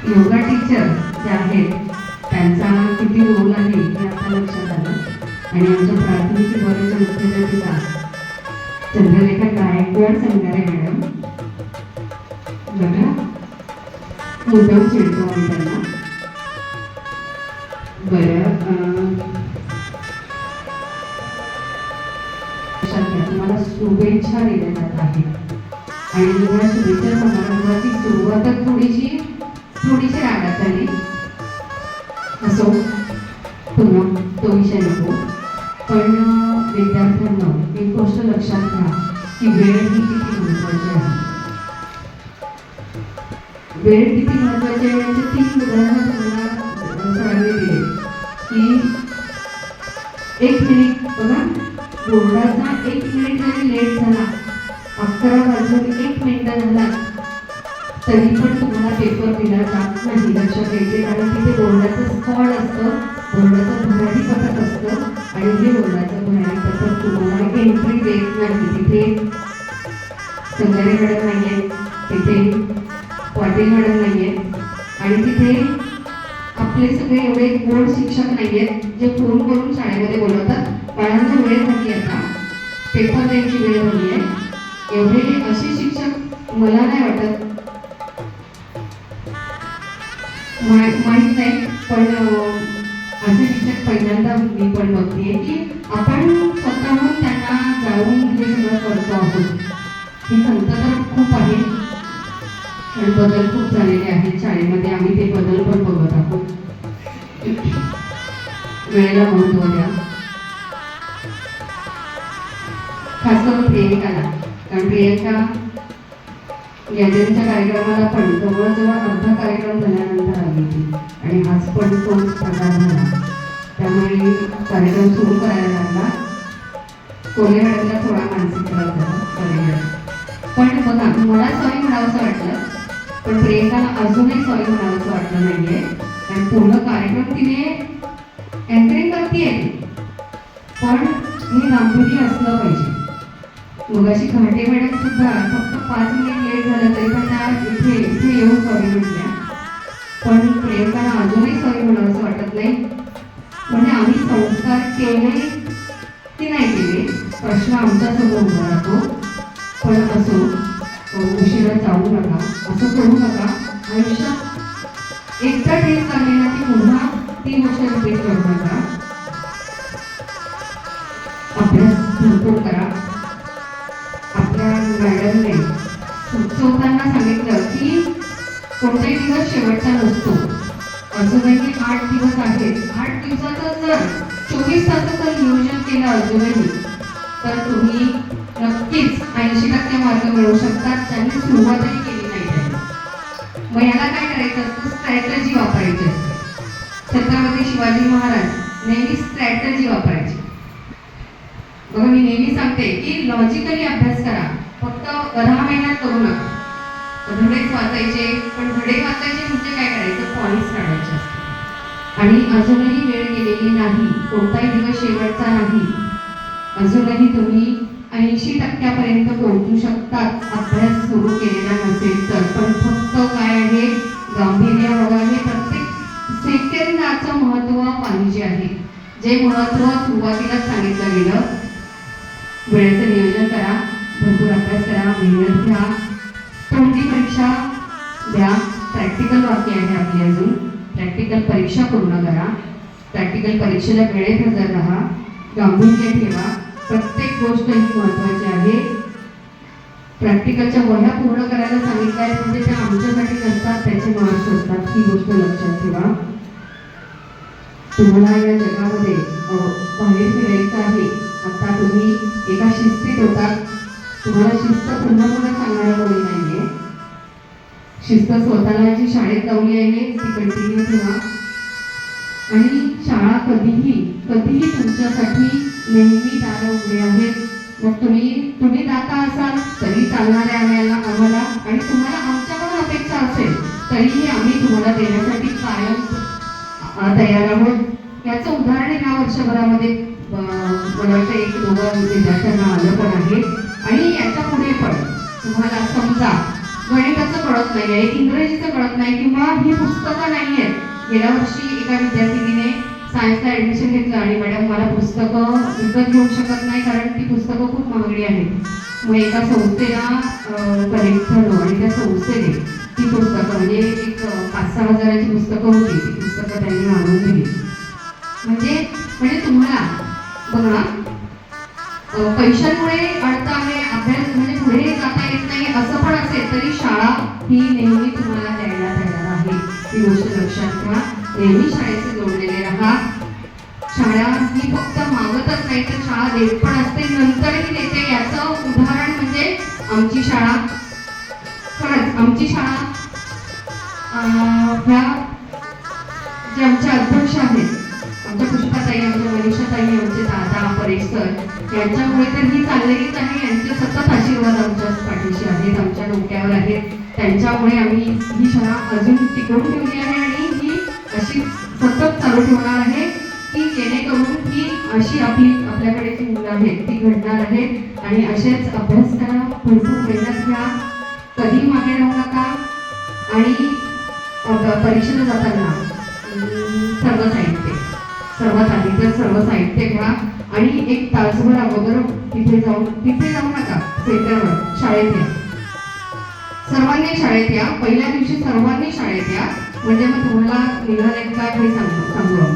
योगा टीचर जे आहेत त्यांचा किती रोल आहे हे आता लक्षात आलं. आणि आमच्या प्राथमिक वर्गाच्या मुख्याध्यापिका चंद्रलेखा गायकवाड सांगणारे मॅडम बघा मुद्दाम चिडतो आम्ही त्यांना. तुम्हाला शुभेच्छा दिल्या जात आहेत आणि या शुभेच्छा समारंभाची सुरुवातच थोडीशी रागात झाली. असो पुन्हा तो विषय नको. पण विद्यार्थ्यांना एक गोष्ट लक्षात घ्या की वेळ ही किती महत्वाची आहे. वेळ किती महत्वाची आहे याचे 3 उदाहरणं तुम्हाला सरांनी दिले की 1 मिनिट बघा बोर्डाचा 1 मिनिट जरी लेट झाला 11 वाजून 1 मिनिट झाला तरी पण तुम्हाला पेपर दिला जात नाही. लक्षात घ्यायचे कारण तिथे बोर्डाचं स्पॉट असतं, बोर्डाचं भरारी पथक असतं आणि हे बोर्डाचं भरारी पथक तुम्हाला एंट्री देत नाही. तिथे संगारे मॅडम नाही आहेत, तिथे पाटील मॅडम नाही आहेत आणि तिथे आपले सगळे एवढे बोर्ड शिक्षक नाही आहेत जे फोन करून शाळेमध्ये बोलवतात बाळांना वेळ झाली आता पेपर द्यायची वेळ झाली आहे. एवढे असे शिक्षक मला नाही वाटत माहीत नाही पण असे शिक्षक पहिल्यांदा मी पण बघते की आपण स्वतःहून त्यांना जाऊन हे सगळं करतो आहोत. ही संत तर खूप आहे आणि बदल खूप झालेले आहेत शाळेमध्ये. आम्ही ते बदल पण बघत आहोत. वेळेला महत्त्व द्या खास करून प्रियंकाला. कारण प्रियंका गॅदरिंगच्या कार्यक्रमाला पण जवळजवळ अर्धा कार्यक्रम झाल्यानंतर आली होती आणि आज पण तोच प्रकार झाला. त्यामुळे कार्यक्रम सुरू करायला लागला. कोल्हे मॅडमला थोडा मानसिक त्रास झाला. पण बघा मला सॉरी म्हणावंसं वाटलं पण प्रियंकाला अजूनही सॉरी म्हणावंसं वाटलं नाहीये. आणि पूर्ण कार्यक्रम तिने एंकरिंग करते पण हे गांभीर्य असलं पाहिजे. मगाशी घाटे मॅडम सुद्धा फक्त 5 मिनिट लेट झालं तरी पण त्या इथे येऊन सॉरी म्हटल्या. पण प्रियंकाला अजूनही सॉरी म्हणावंसं वाटत नाही. म्हणजे आम्ही संस्कार केले की नाही केले प्रश्न आमच्या समोर उभा राहतो. पण असो उशिरा जाऊ नका, असं करू नका. आयुष्यात एकदा टेस्ट लागली ना की पुन्हा ती गोष्ट रिपीट करू नका. अभ्यास भरपूर करा. आपल्या मॅडमने सुचवताना सांगितलं की कोणताही दिवस शेवटचा नसतो. अजूनही 8 दिवस आहेत. 8 दिवसाचं जर 24 तासाचं नियोजन केलं अजूनही तर तुम्ही नक्कीच 80% मार्क मिळवू शकतात. त्यांनी सुरुवातही केली नाही त्याने. मग याला काय करायचं असतं स्ट्रॅटर्जी वापरायची असते. छत्रपती शिवाजी महाराज नेहमी स्ट्रॅटर्जी वापरायची. बघा मी नेहमी सांगते की लॉजिकली अभ्यास करा फक्त 10 महिन्यात करू नका. धडेच वाचायचे पण धडे वाचायचे म्हणजे काय करायचं पॉईंट्स काढायचे असतात. आणि अजूनही वेळ गेलेली नाही. कोणताही दिवस शेवटचा नाही. अजूनही तुम्ही 80% पोहोचू शकतात अभ्यास सुरू केलेला नसेल तर. पण फक्त काय आहे गांभीर्य बघा हे प्रत्येक सेकंदाचं महत्त्व पाहिजे आहे. जे महत्त्व सुरुवातीलाच सांगितलं गेलं. वेळेचं नियोजन करा, भरपूर अभ्यास करा, मेहनत घ्या, तोंडी परीक्षा द्या. प्रॅक्टिकल बाकी आहे आपली अजून. प्रॅक्टिकल परीक्षा पूर्ण करा. प्रॅक्टिकल परीक्षेला वेळेत हजर राहा. गांभीर्य ठेवा. प्रत्येक गोष्ट ही महत्त्वाची आहे. प्रॅक्टिकलच्या वह्या पूर्ण करायला सांगितल्या आहेत म्हणजे त्या आमच्यासाठी नसतात त्याचे मार्क्स असतात. ही गोष्ट लक्षात ठेवा. तुम्हाला या जगामध्ये बाहेर फिरायचं आहे. आता तुम्ही एका शिस्तीत होतात. तुम्हाला शिस्त पुन्हा सांगणारं कोणी नाहीये. शिस्त स्वतःला जी शाळेत लावली आहे ती कंटिन्यू ठेवा. आणि शाळा कधीही तुमच्यासाठी नेहमी दारं उघडे आहेत. मग तुम्ही दाता असाल तरी चालणारे आम्हाला आणि तुम्हाला आमच्याकडून अपेक्षा असेल तरीही आम्ही तुम्हाला देण्यासाठी कायम तयार आहोत. याचं उदाहरण ह्या वर्षभरामध्ये मला वाटतं 1-2 विद्यार्थ्यांना आलं पण आहे. आणि याच्या पुढे पण तुम्हाला समजा गणिताचं कळत नाही आहे, इंग्रजीचं कळत नाही किंवा ही पुस्तकं नाही आहेत. गेल्या वर्षी एका विद्यार्थिनीने सायन्सला ॲडमिशन घेतलं आणि मॅडम मला पुस्तकं विकत घेऊ शकत नाही कारण ती पुस्तकं खूप महागडी आहेत. मग एका संस्थेला कनेक्ट झालो आणि त्या संस्थेने ती पुस्तकं म्हणजे एक 5-6 हजाराची पुस्तकं होती, ती पुस्तकं त्यांनी आणून दिली. म्हणजे तुम्हाला बघा ना, पैशांमुळे अडता आहे, अभ्यास म्हणजे पुढे जाता येत नाही असं पण असेल तरी शाळा ही नेहमी तुम्हाला द्यायला तयार आहे. ही गोष्ट लक्षात घ्या. नेहमी शाळेशी जोडलेले राहा. शाळा ही फक्त मागतच नाही तर शाळा देत पण असते, नंतरही देते. याचं उदाहरण म्हणजे आमची शाळा. खरंच आमची शाळा ह्या जे आमचे अध्यक्ष आहेत, आमच्या पुष्पाताई, आमच्या मनीषाताई, आमचे दादा परेश सर यांच्यामुळे तर ही चाललेलीच आहे. यांचे सतत आशीर्वाद आमच्या पाठीशी आहेत, आमच्या डोक्यावर आहेत. त्यांच्यामुळे आम्ही ही शाळा अजून टिकवून ठेवली आहे आणि ही अशी सतत चालू ठेवणार आहे की जेणेकरून ही अशी आपल्याकडे जी मुलं आहेत ती घडणार आहेत. आणि असेच अभ्यास करा, भरपूर मेहनत घ्या, कधी मागे राहू नका. आणि परीक्षेला जाताना सर्वात आधी तर सर्व साहित्य घ्या आणि 1 तासभर अगोदर तिथे जाऊ नका सेंटरवर, शाळेत या. सर्वांनी शाळेत या. पहिल्या दिवशी सर्वांनी शाळेत या. म्हणजे मग तुम्हाला निघाले काय हे सांगू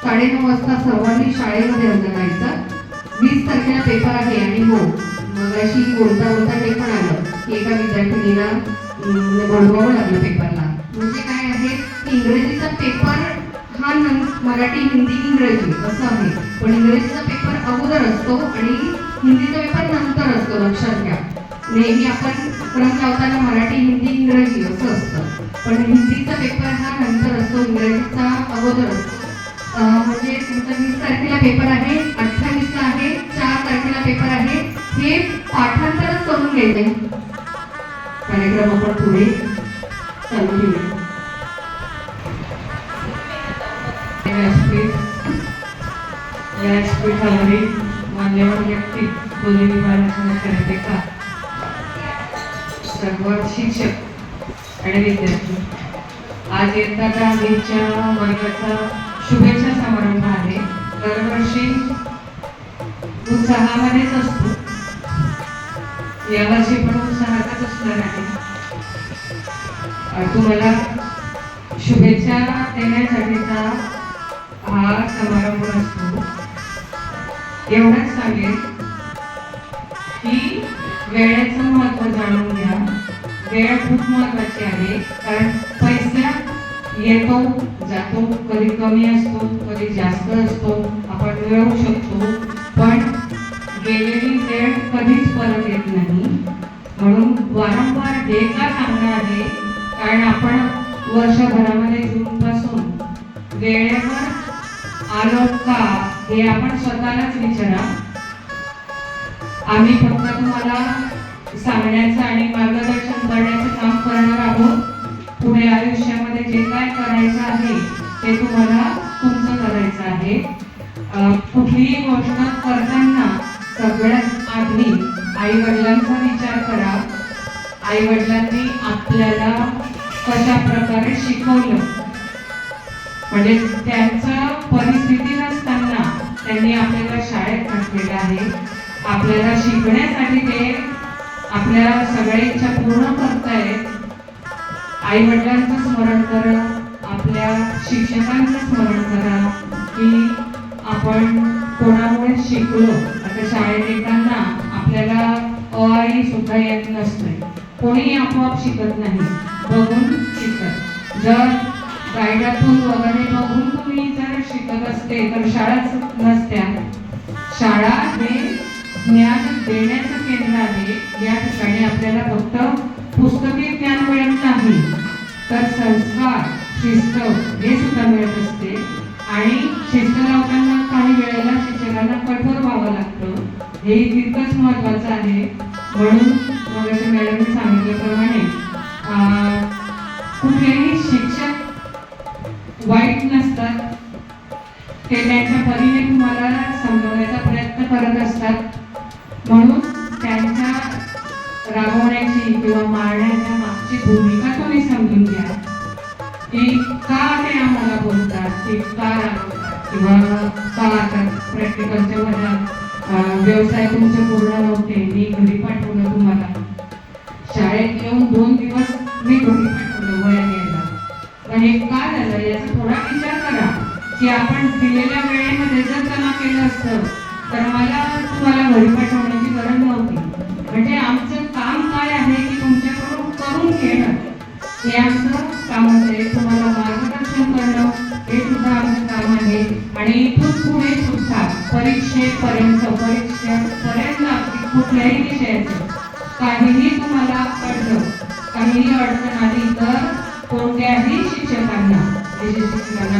9:30 वाजता सर्वांनी शाळेमध्ये हजर राहायचं. 20 तारखेला पेपर आहे. आणि हो, मग अशी बोलता ते पण आलं की एका विद्यार्थिनीला बनवावं लागलं पेपरला. म्हणजे काय आहे की इंग्रजीचा पेपर हा मराठी, हिंदी, इंग्रजी असं आहे. पण इंग्रजीचा पेपर अगोदर असतो आणि हिंदीचा पेपर नंतर असतो. लक्षात घ्या. नेहमी आपण क्रम लावताना मराठी, हिंदी, इंग्रजी असं असतं, पण हिंदीचा पेपर हा नंतर असतो, इंग्रजीचा अगोदर असतो. म्हणजे तुमचा 20 तारखेला पेपर आहे, 28ला आहे, 4 तारखेला पेपर आहे. हे पाठांतरच करून घ्यायचे. कार्यक्रम आपण पुढे चालू ठेवूया.
व्यासपीठावरील मान्यवर व्यक्ती, दोन्ही विभागाचे का सर्व शिक्षक आणि विद्यार्थी, आज इयत्ता 10वीच्या वर्गाचा शुभेच्छा समारंभ आहे. दरवर्षी उत्साहामध्येच असतो, यावर्षी पण उत्साहातच असणार आहे. तुम्हाला शुभेच्छा देण्यासाठीचा हा समारंभ असतो. एवढंच सांगेल की वेळेचं महत्त्व जाणून घ्या. वेळ खूप महत्त्वाची आहे, कारण पैसा येतो जातो, कधी कमी असतो, कधी जास्त असतो, आपण मिळवू शकतो, पण गेलेली वेळ कधीच परत येत नाही. म्हणून वारंवार हे का सांगणं आहे, कारण आपण वर्षभरामध्ये जूनपासून वेळेवर आलो का हे आपण स्वतःलाच विचारा. आम्ही फक्त तुम्हाला सांगण्याचं आणि मार्गदर्शन करण्याचं काम करणार आहोत. पुढे आयुष्यामध्ये जे काय करायचं आहे ते तुम्हाला तुमचं करायचं आहे. कुठलीही गोष्ट करताना सगळ्यात आधी आई वडिलांचा विचार करा. आई वडिलांनी आपल्याला कशा प्रकारे शिकवलं, म्हणजे त्यांचं परिस्थिती नसताना त्यांनी आपल्याला शाळेत घातलेलं आहे. आपल्याला शिकण्यासाठी ते आपल्या सगळ्या इच्छा पूर्ण करतायत. आई वडिलांचं स्मरण करा, आपल्या शिक्षकांचं स्मरण करा की आपण कोणामुळे शिकलो. आता शाळेत येताना आपल्याला अ आई सुद्धा येत नसते, कोणीही आपोआप शिकत नाही, बघून शिकत. जर गायडातून वगैरे बघून तुम्ही जर शिकत असते तर शाळाच नसत्या. शाळा हे ज्ञान देण्याचं केंद्र आहे. या ठिकाणी आपल्याला फक्त पुस्तकी ज्ञान मिळत नाही, तर संस्कार, शिस्त हे सुद्धा मिळत असते. आणि शिस्त लावताना काही वेळेला शिक्षकांना कठोर व्हावं लागतं, हे तितकंच महत्त्वाचं आहे. म्हणून मगाशी मॅडमने सांगितल्याप्रमाणे कुठलेही शिक्षक वाईट नसतात, ते त्यांच्या परीने तुम्हाला समजवण्याचा प्रयत्न करत असतात. म्हणून त्यांच्या रागवण्याची किंवा मारण्याच्या भूमिका तुम्ही समजून घ्या की का ते आम्हाला बोलतात, ते का रागवतात किंवा का आता प्रॅक्टिकलच्या वर्गात व्यवसाय तुमचे पूर्ण नव्हते, मी घरी पाठवलं तुम्हाला, शाळेत येऊन 2 दिवस मी घरी पाठवलं वया घ्यायला, पण हे का झालं याचा थोडा विचार करा की आपण दिलेल्या वेळेमध्ये जर जमा केलं असतं तर मला तुम्हाला घरी पाठवण्याची गरज नव्हती. म्हणजे आमचं काम काय आहे की तुमच्याकडून करून घेणं हे आमचं कामच आहे. तुम्हाला मार्गदर्शन करणं हे सुद्धा आमचं काम आहे. आणि इथून पुढे सुद्धा परीक्षेपर्यंत कुठल्याही विषयाचं काहीही तुम्हाला अडलं, काहीही अडचण आली तर कोणत्याही शिक्षकांना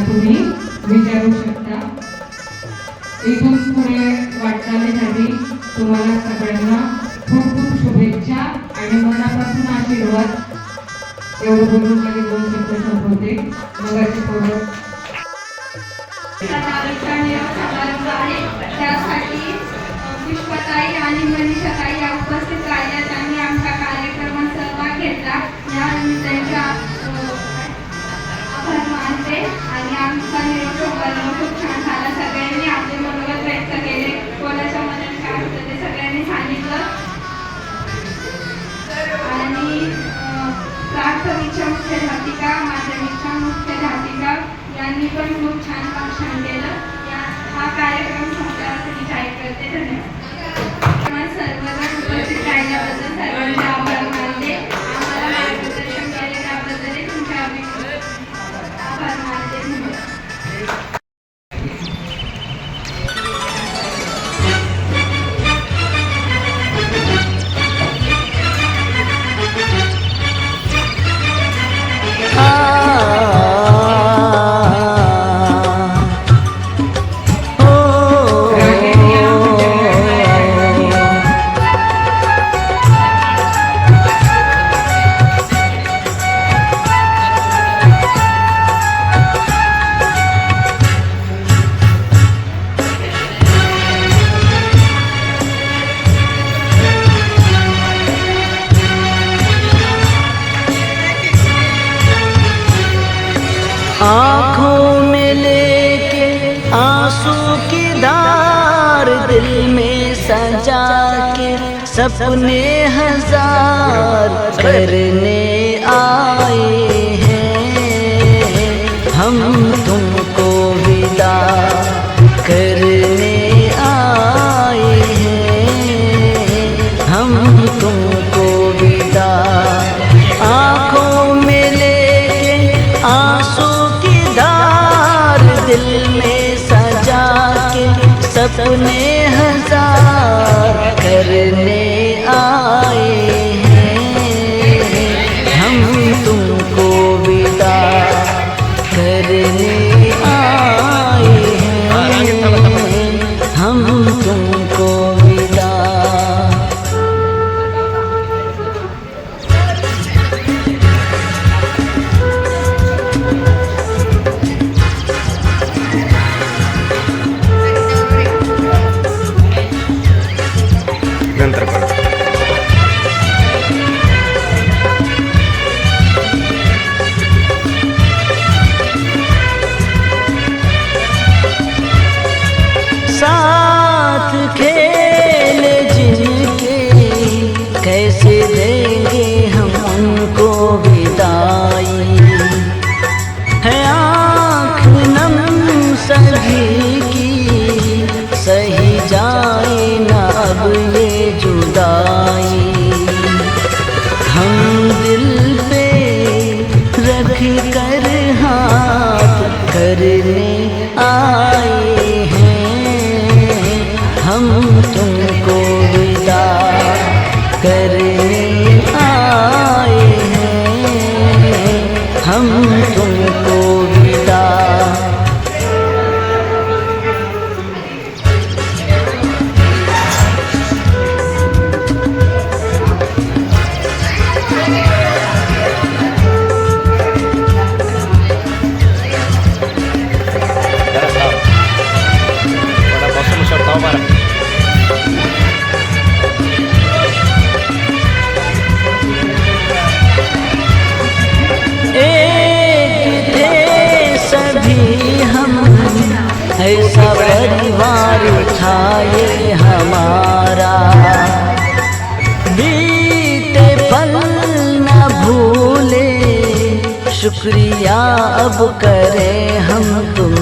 तुम्ही विचारू शकता. इथून पुढे वाटचालीसाठी तुम्हाला सगळ्यांना खूप खूप शुभेच्छा आणि मनापासून आशीर्वाद. एवढं बोलून काही 2 शब्द संपवते. मगाची पोरं
त्यासाठी पुष्पाताई आणि मनीषाताई या उपस्थित राहिल्या, त्यांनी आमच्या कार्यक्रमात सहभाग घेतला. या त्यांच्या आभार मानते आणि आमचा निरोप खूप छान झाला. सगळ्यांनी आपले मनोगत व्यक्त केले, कोणाच्या मनात काय होतं ते सगळ्यांनी सांगितलं. आणि प्राथमिकच्या मुख्याध्यापिका, माध्यमिकच्या मुख्याध्यापिका यांनी पण खूप छान भाषण केलं. हा कार्यक्रम संपल्यावर जाहीर करते. धन्यवाद. सर्वजण उपस्थित राहिल्याबद्दल सर्वांचे आभार मानते. आम्हाला मार्गदर्शन केले त्याबद्दल तुमचे आभार मानते. धन्यवाद.
आँखों में लेके आंसू की धार, दिल में सजा के सपने हजार करने आए हैं हम तुमको विदा करने आए हैं हम तुमको विदा। आँखों में लेके आंसू दिल में सजा के सपने हजार करने आए हैं हम तुमको विदा करने आए हैं हम तुमको विदा। साथ खेले जिनके कैसे देंगे हम उनको विदाई, है आँख नम सभी की सही जाए ना अब ये जुदाई। हम दिल पे रख कर हाथ करने आए हम तुमको विदा करने आए हैं हम तुमको विदा।
Para posso mostrar o
कैसा परिवार छाए हमारा। बीते पल न भूले, शुक्रिया अब करें हम तुम